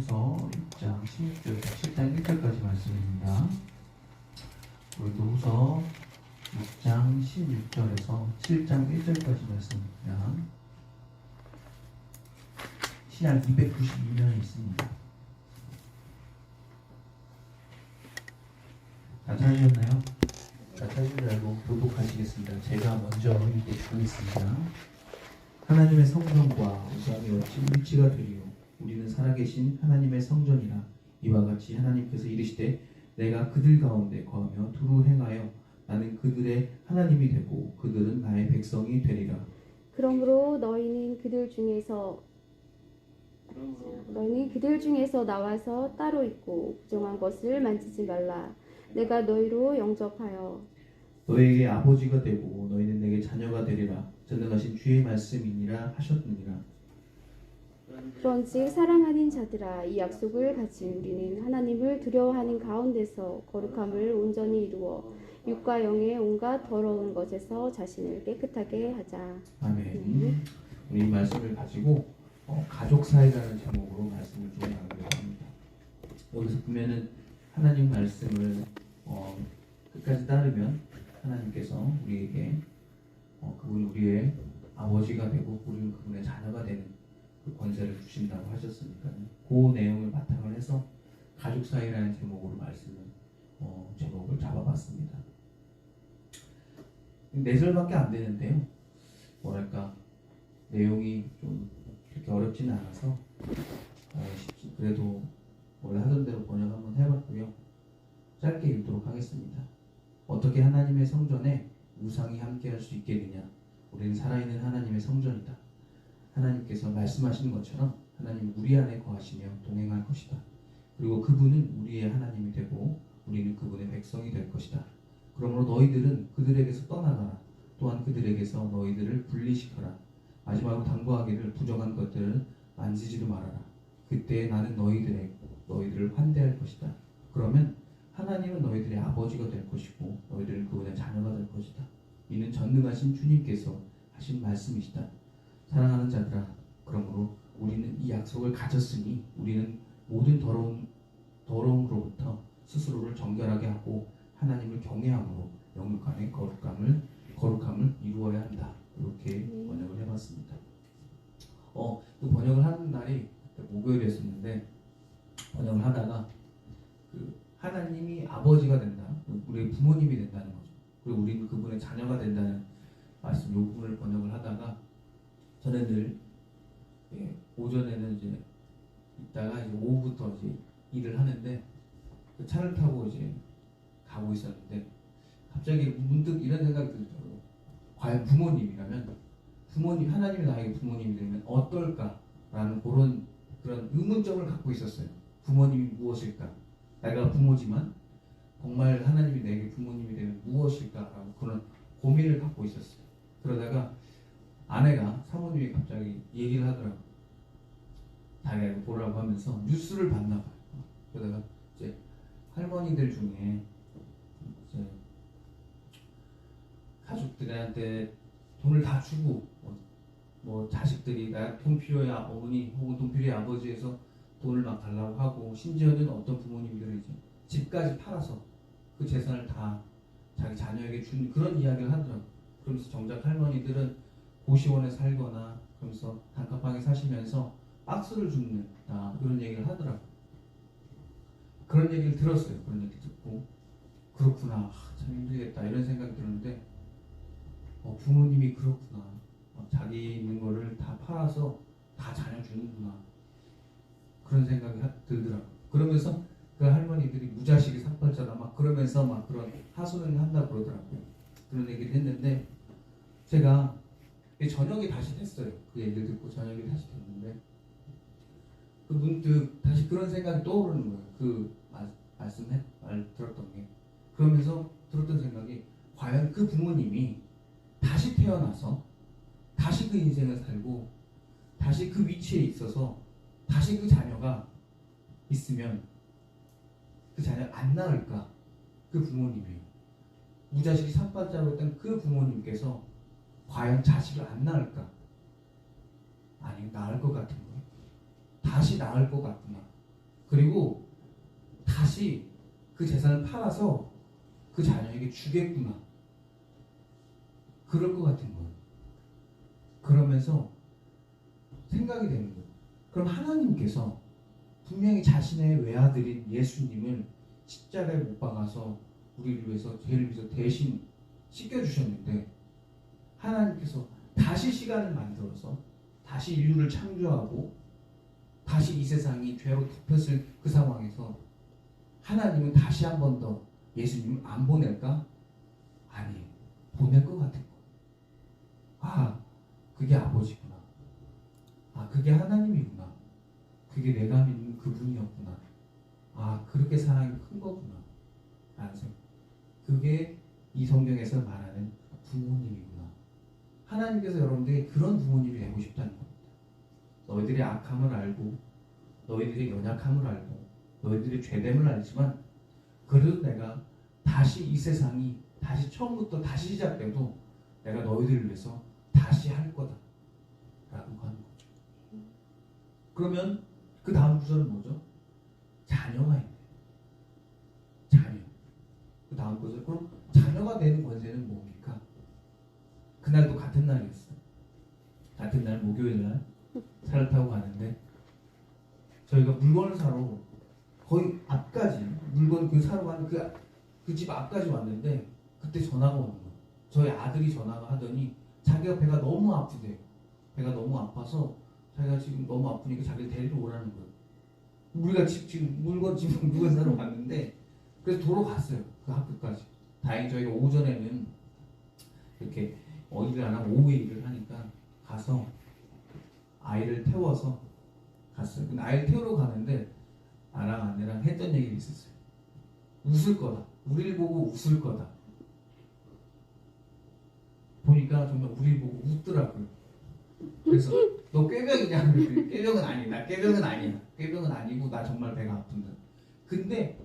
고린도후서 6장 16절에서 7장 1절까지 말씀입니다. 고린도후서 6장 16절에서 7장 1절까지 말씀입니다. 신약 292면에 있습니다. 다 찾으셨나요? 다 찾으신 줄 알고 교독하시겠습니다. 제가 먼저 읽겠습니다. 하나님의 성전과 우상이 어찌 일치가 되리요? 우리는 살아계신 하나님의 성전이라. 이와 같이 하나님께서 이르시되 내가 그들 가운데 거하며 두루 행하여 나는 그들의 하나님이 되고 그들은 나의 백성이 되리라. 그러므로 너희는 그들 중에서 나와서 따로 있고 부정한 것을 만지지 말라. 내가 너희로 영접하여 너에게 아버지가 되고 너희는 내게 자녀가 되리라. 전능하신 주의 말씀이니라 하셨느니라. 그런즉 사랑하는 자들아, 이 약속을 가진 우리는 하나님을 두려워하는 가운데서 거룩함을 온전히 이루어 육과 영의 온갖 더러운 것에서 자신을 깨끗하게 하자. 아멘. 우리 이 말씀을 가지고 가족 사이라는 제목으로 말씀을 좀 나누려고 합니다. 여기서 보면은 하나님 말씀을 끝까지 따르면 하나님께서 우리에게 그분이 우리의 아버지가 되고 우리는 그분의 자녀가 되는 그 권세를 주신다고 하셨으니까요. 그 내용을 바탕을 해서 가족 사이라는 제목으로 말씀을 제목을 잡아봤습니다. 4절밖에 안 되는데요. 뭐랄까 내용이 좀 그렇게 어렵지는 않아서 그래도 원래 하던 대로 번역 한번 해봤고요. 짧게 읽도록 하겠습니다. 어떻게 하나님의 성전에 우상이 함께할 수 있겠느냐? 우리는 살아있는 하나님의 성전이다. 하나님께서 말씀하시는 것처럼 하나님 우리 안에 거하시며 동행할 것이다. 그리고 그분은 우리의 하나님이 되고 우리는 그분의 백성이 될 것이다. 그러므로 너희들은 그들에게서 떠나가라. 또한 그들에게서 너희들을 분리시켜라. 마지막으로 당부하기를 부정한 것들을 만지지도 말아라. 그때 나는 너희들을 환대할 것이다. 그러면 하나님은 너희들의 아버지가 될 것이고 너희들은 그분의 자녀가 될 것이다. 이는 전능하신 주님께서 하신 말씀이시다. 사랑하는 자들아, 그러므로 우리는 이 약속을 가졌으니 우리는 모든 더러움으로부터 스스로를 정결하게 하고 하나님을 경외함으로 영육간의 거룩함을 이루어야 한다. 이렇게 번역을 해봤습니다. 그 번역을 하는 날이 목요일이었었는데 번역을 하다가 하나님이 아버지가 된다, 우리의 부모님이 된다는 거죠. 그리고 우리는 그분의 자녀가 된다는 말씀, 이 부분을 번역을 하다가 저는 늘 오전에는 이제 있다가 이제 오후부터 이제 일을 하는데 그 차를 타고 이제 가고 있었는데 갑자기 문득 이런 생각이 들더라고요. 과연 하나님이 나에게 부모님이 되면 어떨까라는 그런 의문점을 갖고 있었어요. 부모님이 무엇일까? 내가 부모지만 정말 하나님이 내게 부모님이 되면 무엇일까라고 그런 고민을 갖고 있었어요. 그러다가 아내가 사모님이 갑자기 얘기를 하더라고요. 자기가 이거 보라고 하면서 뉴스를 봤나 봐요. 그러다가 이제 할머니들 중에 이제 가족들한테 돈을 다 주고 뭐 자식들이 나 돈 필요해 어머니 혹은 돈 필요해 아버지에서 돈을 막 달라고 하고, 심지어는 어떤 부모님들은 이제 집까지 팔아서 그 재산을 다 자기 자녀에게 준 그런 이야기를 하더라고요. 그러면서 정작 할머니들은 고시원에 살거나 그러면서 단칸방에 사시면서 박스를 줍는다, 그런 얘기를 하더라고요. 그런 얘기를 들었어요. 그런 얘기 듣고 그렇구나, 참 힘들겠다 이런 생각이 들었는데 부모님이 그렇구나, 자기 있는 거를 다 팔아서 다 자녀 주는구나, 그런 생각이 들더라고요. 그러면서 그 할머니들이 무자식이 삭발자다 막 그러면서 막 그런 하소연을 한다 그러더라고요. 그런 얘기를 했는데 제가 저녁이 다시 됐어요. 그 얘기를 듣고 저녁이 다시 됐는데 그 문득 다시 그런 생각이 떠오르는 거예요. 그 말 들었던 게. 그러면서 들었던 생각이, 과연 그 부모님이 다시 태어나서 다시 그 인생을 살고 다시 그 위치에 있어서 다시 그 자녀가 있으면 그 자녀 안 낳을까? 그 부모님이 무자식이 삭발자로 했던 그 부모님께서 과연 자식을 안 낳을까? 아니, 낳을 것 같은 거예요. 다시 낳을 것 같구나. 그리고 다시 그 재산을 팔아서 그 자녀에게 주겠구나. 그럴 것 같은 거예요. 그러면서 생각이 되는 거예요. 그럼 하나님께서 분명히 자신의 외아들인 예수님을 십자가에 못 박아서 우리를 위해서 죄를 위해서 대신 씻겨주셨는데, 하나님께서 다시 시간을 만들어서 다시 인류를 창조하고 다시 이 세상이 죄로 덮였을 그 상황에서 하나님은 다시 한 번 더 예수님을 안 보낼까? 아니에요. 보낼 것 같은 거예요. 아, 그게 아버지구나. 아, 그게 하나님이구나. 그게 내가 믿는 그분이었구나. 아, 그렇게 사랑이 큰 거구나. 라는 생각. 그게 이 성경에서 말하는 부모님이구나. 하나님께서 여러분들이 그런 부모님이 되고 싶다는 겁니다. 너희들의 악함을 알고, 너희들의 연약함을 알고, 너희들의 죄됨을 알지만, 그래도 내가 다시 이 세상이 다시 처음부터 다시 시작돼도 내가 너희들을 위해서 다시 할 거다. 라고 하는 거죠. 그러면 그 다음 구절은 뭐죠? 자녀가 있네요. 자녀. 그 다음 구절. 그럼 자녀가 되는 권세는 뭡니까? 그날도 같은 날이었어요. 같은 날 목요일 날 차를 타고 가는데 저희가 물건을 사러 거의 앞까지 물건 그 사러 가는 그 집 앞까지 왔는데 그때 전화가 오는 거예요. 저희 아들이 전화가 하더니 자기가 배가 너무 아프대요. 배가 너무 아파서 자기가 지금 너무 아프니까 자기를 데리러 오라는 거예요. 우리가 지금 물건 사러 갔는데 그래서 도로 갔어요. 그 학교까지. 다행히 저희가 오전에는 이렇게 일을 안 하고 오후에 일을 하니까 가서 아이를 태워서 갔어요. 근데 아이를 태우러 가는데 나랑 아내랑 했던 얘기가 있었어요. 웃을 거다. 우리를 보고 웃을 거다. 보니까 정말 우리를 보고 웃더라고요. 그래서 너 꾀병이냐? 꾀병은 아니다. 꾀병은 아니야. 꾀병은 아니고 나 정말 배가 아픈다. 근데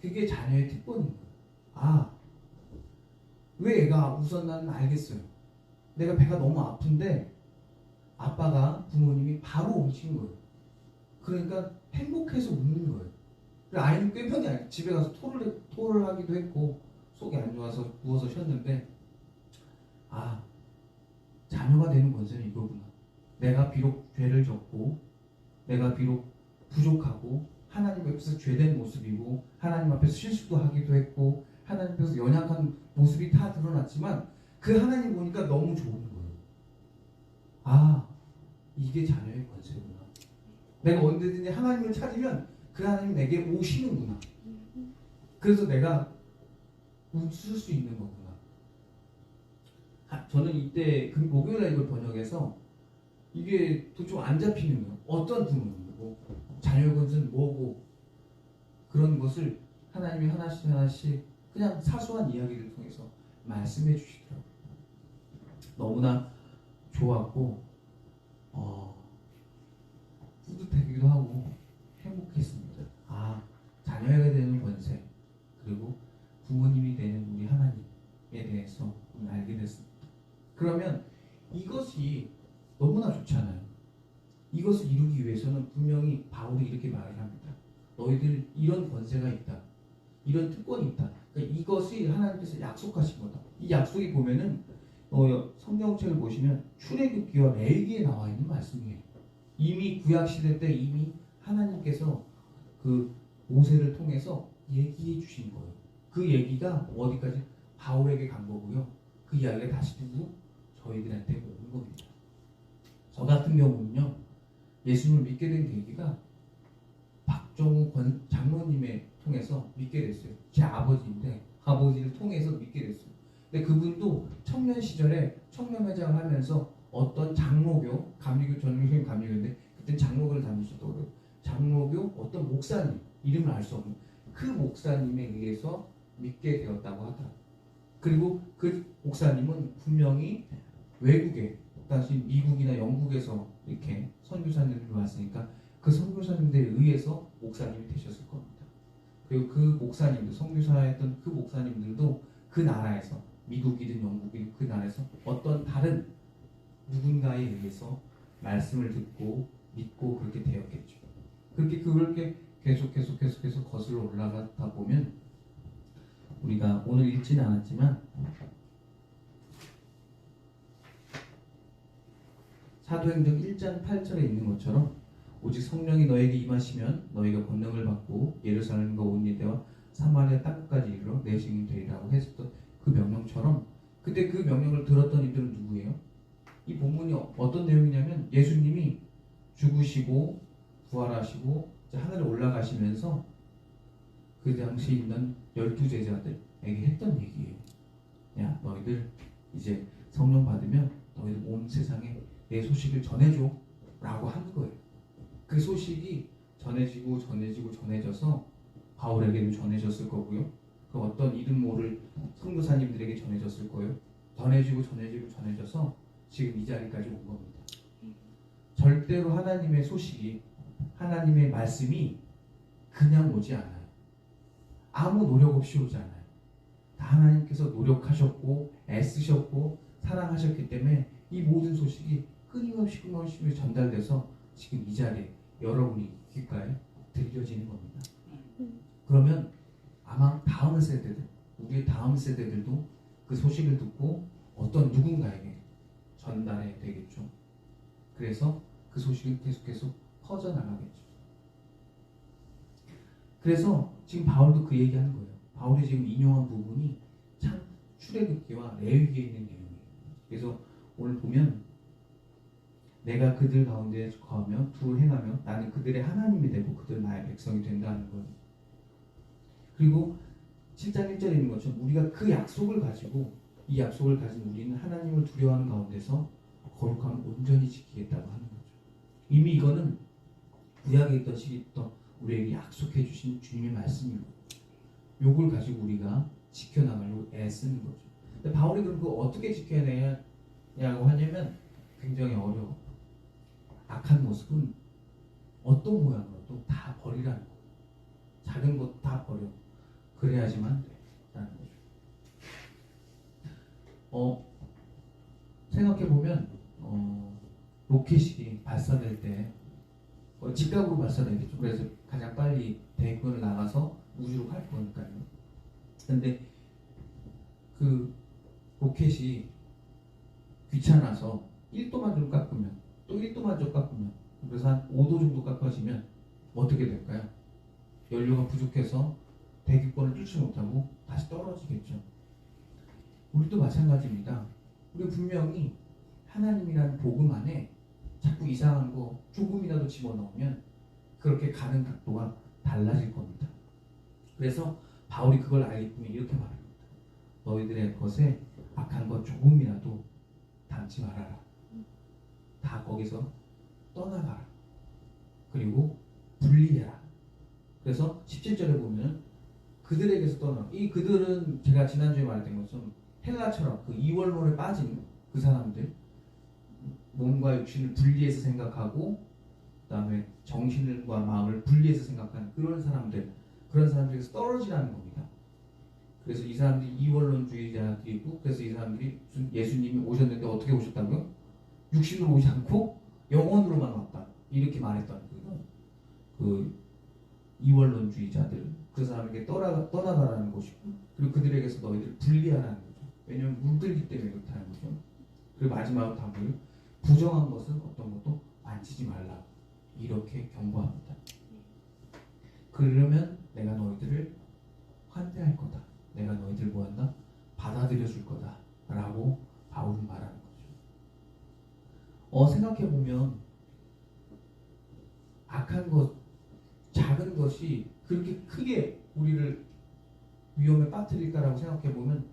그게 자녀의 특권인 거예요. 아, 왜 애가 웃었나는 알겠어요. 내가 배가 너무 아픈데 아빠가 부모님이 바로 오신 거예요. 그러니까 행복해서 웃는 거예요. 아이는 꾀병이 아니에요. 집에 가서 토를 하기도 했고 속이 안 좋아서 누워서 쉬었는데 아, 자녀가 되는 권세는 이거구나. 내가 비록 죄를 졌고 내가 비록 부족하고 하나님 앞에서 죄된 모습이고 하나님 앞에서 실수도 하기도 했고 하나님 앞에서 연약한 모습이 다 드러났지만 그 하나님 보니까 너무 좋은 거예요. 아, 이게 자녀의 권세구나. 내가 언제든지 하나님을 찾으면 그 하나님 내게 오시는구나. 그래서 내가 웃을 수 있는 거구나. 저는 이때 그 목요일날 이걸 번역해서 이게 좀 안 잡히는 거예요. 어떤 부모님이고 자녀의 권세는 뭐고 그런 것을 하나님이 하나씩 하나씩 그냥 사소한 이야기를 통해서 말씀해 주시더라고요. 너무나 좋았고 뿌듯하기도 하고 행복했습니다. 아, 자녀가 되는 권세 그리고 부모님이 되는 우리 하나님에 대해서 알게 됐습니다. 그러면 이것이 너무나 좋잖아요. 이것을 이루기 위해서는 분명히 바울이 이렇게 말을 합니다. 너희들 이런 권세가 있다. 이런 특권이 있다. 그러니까 이것이 하나님께서 약속하신 거다. 이 약속이 보면은 성경책을 보시면 출애굽기와 레위기에 나와 있는 말씀이에요. 이미 구약 시대 때 이미 하나님께서 그 모세를 통해서 얘기해 주신 거예요. 그 얘기가 어디까지 바울에게 간 거고요. 그 이야기가 다시 누구? 저희들한테 오는 겁니다. 저 같은 경우는요. 예수님을 믿게 된 계기가 박정우 장로님의 통해서 믿게 됐어요. 제 아버지인데 아버지를 통해서 믿게 됐어요. 근데 그분도 청년 시절에 청년회장을 하면서 어떤 장로교, 감리교, 저는 감리교인데 그때 장로교를 다니셨다고 그래요. 장로교 어떤 목사님, 이름을 알 수 없는 그 목사님에 의해서 믿게 되었다고 하더라고요. 그리고 그 목사님은 분명히 외국에, 당시 미국이나 영국에서 이렇게 선교사님들이 왔으니까 그 선교사님들에 의해서 목사님이 되셨을 겁니다. 그리고 그 목사님들, 선교사였던 그 목사님들도 그 나라에서 미국이든 영국이든 그 나라에서 어떤 다른 누군가에 의해서 말씀을 듣고 믿고 그렇게 되었겠죠. 그렇게 계속 거슬러 올라가다 보면 우리가 오늘 읽지는 않았지만 사도행전 1장 8절에 있는 것처럼 오직 성령이 너에게 임하시면 너희가 권능을 받고 예루살렘과 온 유대와 사마리아 땅까지 이르러 내 증인이 되리라고 했었던 그 명령처럼 그때 그 명령을 들었던 이들은 누구예요? 이 본문이 어떤 내용이냐면 예수님이 죽으시고 부활하시고 이제 하늘에 올라가시면서 그 당시에 있는 12제자들에게 했던 얘기예요. 야, 너희들 이제 성령 받으면 너희들 온 세상에 내 소식을 전해줘 라고 하는 거예요. 그 소식이 전해져서 바울에게도 전해졌을 거고요. 그 어떤 이름 모를 선교사님들에게 전해졌을 거예요. 전해져서 지금 이 자리까지 온 겁니다. 절대로 하나님의 소식이, 하나님의 말씀이 그냥 오지 않아요. 아무 노력 없이 오지 않아요. 다 하나님께서 노력하셨고 애쓰셨고 사랑하셨기 때문에 이 모든 소식이 끊임없이 전달돼서 지금 이 자리에 여러분이 귓가에 들려지는 겁니다. 그러면 아마 다음 세대들, 우리의 다음 세대들도 그 소식을 듣고 어떤 누군가에게 전달해야 되겠죠. 그래서 그 소식이 계속 퍼져나가겠죠. 그래서 지금 바울도 그 얘기하는 거예요. 바울이 지금 인용한 부분이 참 출애굽기와 레위기에 있는 내용이에요. 그래서 오늘 보면 내가 그들 가운데 거하며 두루 행하며 나는 그들의 하나님이 되고 그들 나의 백성이 된다는 거예요. 그리고 7장 1절에 있는 것처럼 우리가 그 약속을 가지고 이 약속을 가진 우리는 하나님을 두려워하는 가운데서 거룩함을 온전히 지키겠다고 하는 거죠. 이미 이거는 구약에 있던 시기부터 우리에게 약속해 주신 주님의 말씀이고 요걸 가지고 우리가 지켜나가려고 애쓰는 거죠. 근데 바울이 그럼 그거 어떻게 지켜내냐고 하냐면 굉장히 어려워. 악한 모습은 어떤 모양으로도 다 버리라는 거예요. 작은 것 다 버려. 그래야지만 돼라는 거죠. 생각해보면 로켓이 발사될 때 직각으로 발사되겠죠. 그래서 가장 빨리 대군을 나가서 우주로 갈 거니까요. 근데 그 로켓이 귀찮아서 1도만 좀 깎으면 또 1도만 좀 깎으면 그래서 한 5도 정도 깎아지면 어떻게 될까요? 연료가 부족해서 대기권을 뚫지 못하고 다시 떨어지겠죠. 우리도 마찬가지입니다. 우리 분명히 하나님이라는 복음 안에 자꾸 이상한 거 조금이라도 집어넣으면 그렇게 가는 각도가 달라질 겁니다. 그래서 바울이 그걸 알기 때문에 이렇게 말합니다. 너희들의 것에 악한 것 조금이라도 담지 말아라. 다 거기서 떠나가라. 그리고 분리해라. 그래서 17절에 보면 그들에게서 떠나. 이 그들은 제가 지난주에 말했던 것처럼 헬라처럼 그 이원론에 빠진 그 사람들, 몸과 육신을 분리해서 생각하고 그다음에 정신과 마음을 분리해서 생각하는 그런 사람들에서 떨어지라는 겁니다. 그래서 이 사람들이 이원론주의자들이고 그래서 이 사람들이 예수님이 오셨는데 어떻게 오셨다고요? 육신으로 오지 않고 영혼으로만 왔다. 이렇게 말했다는 거예요. 그 이원론주의자들 그 사람에게 떠나가라는 것이고 그리고 그들에게서 너희들 분리하라는 거죠. 왜냐하면 물들기 때문에 그렇다는 거죠. 그리고 마지막으로 답을 부정한 것은 어떤 것도 만지지 말라. 이렇게 경고합니다. 그러면 내가 너희들을 환대할 거다. 내가 너희들 뭐한다? 받아들여 줄 거다. 라고 바울은 말하는 거죠. 생각해보면 악한 것, 작은 것이 그렇게 크게 우리를 위험에 빠뜨릴까라고 생각해보면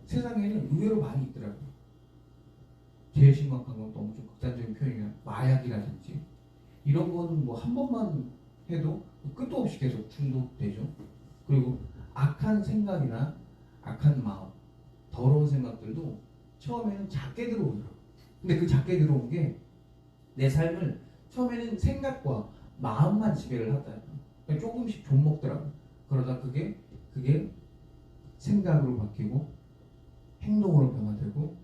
세상에는 의외로 많이 있더라고요. 제일 심각한 건 너무 좀 극단적인 표현이야. 마약이라든지 이런 거는 뭐 한 번만 해도 끝도 없이 계속 중독되죠. 그리고 악한 생각이나 악한 마음, 더러운 생각들도 처음에는 작게 들어오더라고요. 근데 그 작게 들어온 게 내 삶을 처음에는 생각과 마음만 지배를 하다. 조금씩 좀 먹더라고요. 그러다 그게 생각으로 바뀌고 행동으로 변화되고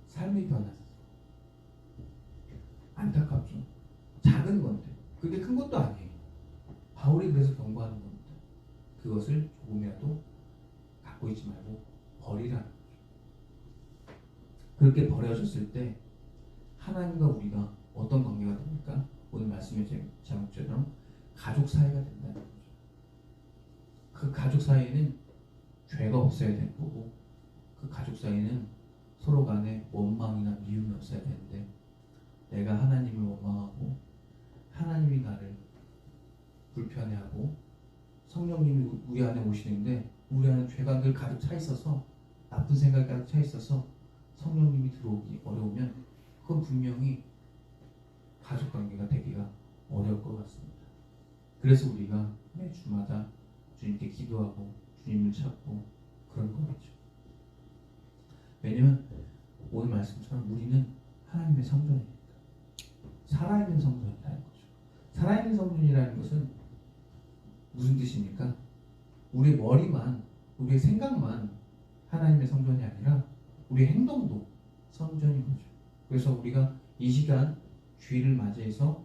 삶이 변화돼요. 안타깝죠. 작은 건데 그게 큰 것도 아니에요. 바울이 그래서 경고하는 겁니다. 그것을 조금이라도 갖고 있지 말고 버리라는 거죠. 그렇게 버려졌을 때 하나님과 우리가 어떤 관계가 됩니까? 오늘 말씀의 제목처럼 가족 사이가 된다는 거죠. 그 가족 사이에는 죄가 없어야 되는 거고, 그 가족 사이에는 서로 간에 원망이나 미움이 없어야 되는데, 내가 하나님을 원망하고 하나님이 나를 불편해하고 성령님이 우리 안에 오시는데 우리 안에 죄가 늘 가득 차 있어서, 나쁜 생각이 가득 차 있어서 성령님이 들어오기 어려우면 그건 분명히 가족관계가 되기가 어려울 것 같습니다. 그래서 우리가 매 주마다 주님께 기도하고 주님을 찾고 그런 거겠죠. 왜냐면 오늘 말씀처럼 우리는 하나님의 성전이니까, 살아있는 성전이라는 거죠. 살아있는 성전이라는 것은 무슨 뜻입니까? 우리의 머리만, 우리의 생각만 하나님의 성전이 아니라 우리의 행동도 성전인 거죠. 그래서 우리가 이 시간 주일을 맞이해서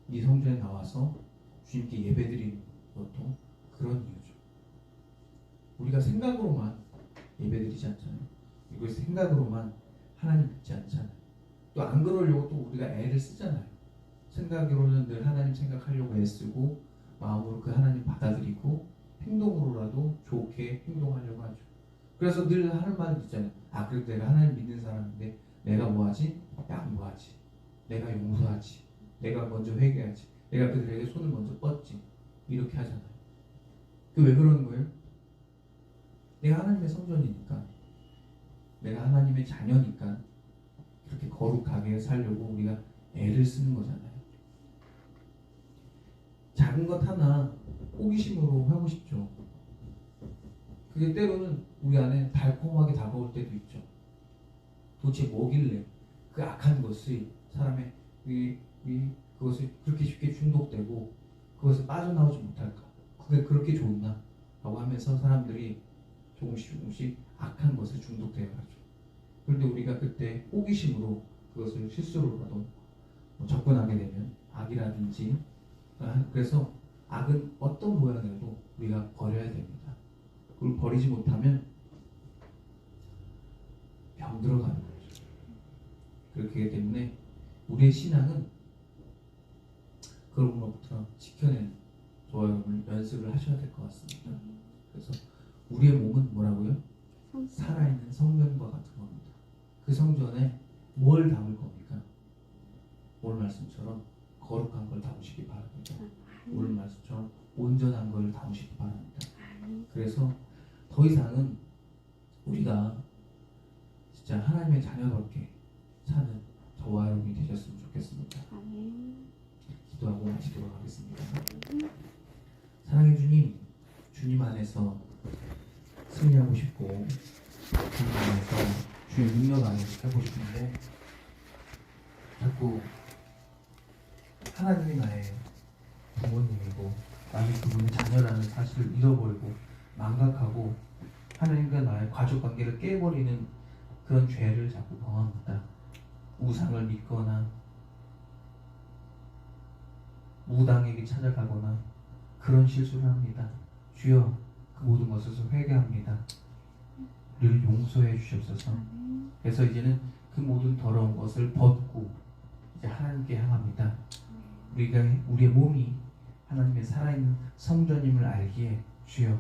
이 성전에 나와서 주님께 예배드리는 것도 그런 이유죠. 우리가 생각으로만 예배드리지 않잖아요. 이걸 생각으로만 하나님 믿지 않잖아요. 또 안 그러려고 또 우리가 애를 쓰잖아요. 생각으로는 늘 하나님 생각하려고 애쓰고 마음으로 그 하나님 받아들이고 행동으로라도 좋게 행동하려고 하죠. 그래서 늘 하는 말이 있잖아요. 아, 그래도 내가 하나님 믿는 사람인데 내가 뭐하지? 양보하지. 내가 용서하지. 내가 먼저 회개하지. 내가 그들에게 손을 먼저 뻗지. 이렇게 하잖아요. 그 왜 그러는 거예요? 내가 하나님의 성전이니까, 내가 하나님의 자녀니까 그렇게 거룩하게 살려고 우리가 애를 쓰는 거잖아요. 작은 것 하나 호기심으로 하고 싶죠. 그게 때로는 우리 안에 달콤하게 다가올 때도 있죠. 도대체 뭐길래 그 악한 것이 사람의 그것을 그렇게 쉽게 중독되고 그것을 빠져나오지 못할까? 그게 그렇게 좋나? 라고 하면서 사람들이 조금씩 악한 것에 중독되어 가죠. 그런데 우리가 그때 호기심으로 그것을 실수로라도 접근하게 되면 악이라든지, 그래서 악은 어떤 모양이라도 우리가 버려야 됩니다. 그걸 버리지 못하면 병들어가는 거죠. 그렇기 때문에 우리의 신앙은 그로부터 지켜내는 저와 여러분 연습을 하셔야 될 것 같습니다. 그래서 우리의 몸은 뭐라고요? 살아있는 성전과 같은 겁니다. 그 성전에 뭘 담을 겁니까? 오늘 말씀처럼 거룩한 걸 담으시기 바랍니다. 오늘 말씀처럼 온전한 걸 담으시기 바랍니다. 그래서 더 이상은 우리가 진짜 하나님의 자녀답게 사는 저와 여러분이 되셨으면 좋겠습니다. 기도하고 마치도록 하겠습니다. 사랑의 주님, 주님 안에서 승리하고 싶고 주님 안에서 주의 능력 안에서 살고 싶은데 자꾸 하나님이 나의 부모님이고 나는 그분의 자녀라는 사실을 잃어버리고 망각하고 하나님과 나의 가족관계를 깨버리는 그런 죄를 자꾸 범합니다. 우상을 믿거나 무당에게 찾아가거나 그런 실수를 합니다. 주여, 그 모든 것에서 회개합니다. 우리를 용서해 주시옵소서. 그래서 이제는 그 모든 더러운 것을 벗고 이제 하나님께 향합니다. 우리의 몸이 하나님의 살아있는 성전임을 알기에 주여,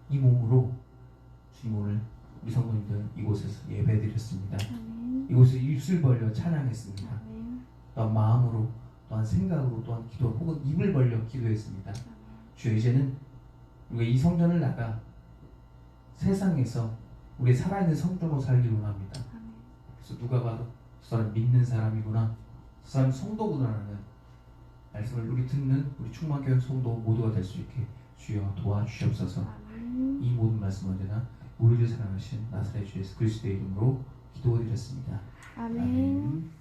이 몸으로 주님 오늘 우리 성도님들 이곳에서 예배드렸습니다. 이곳에서 입술 벌려 찬양했습니다. 또한 마음으로, 또한 생각으로, 또한 기도, 혹은 입을 벌려 기도했습니다. 주여, 이제는 우리가 이 성전을 나가 세상에서 우리 살아있는 성전으로 살기를 원합니다. 그래서 누가 봐도 저 사람 믿는 사람이구나, 저 사람 성도구나라는 말씀을 우리 듣는 우리 충만교회 성도 모두가 될 수 있게 주여 도와주시옵소서. 이 모든 말씀 언제나 우리를 사랑하신 나사렛 주 예수 그리스도의 이름으로 기도드렸습니다. 아멘. 아멘.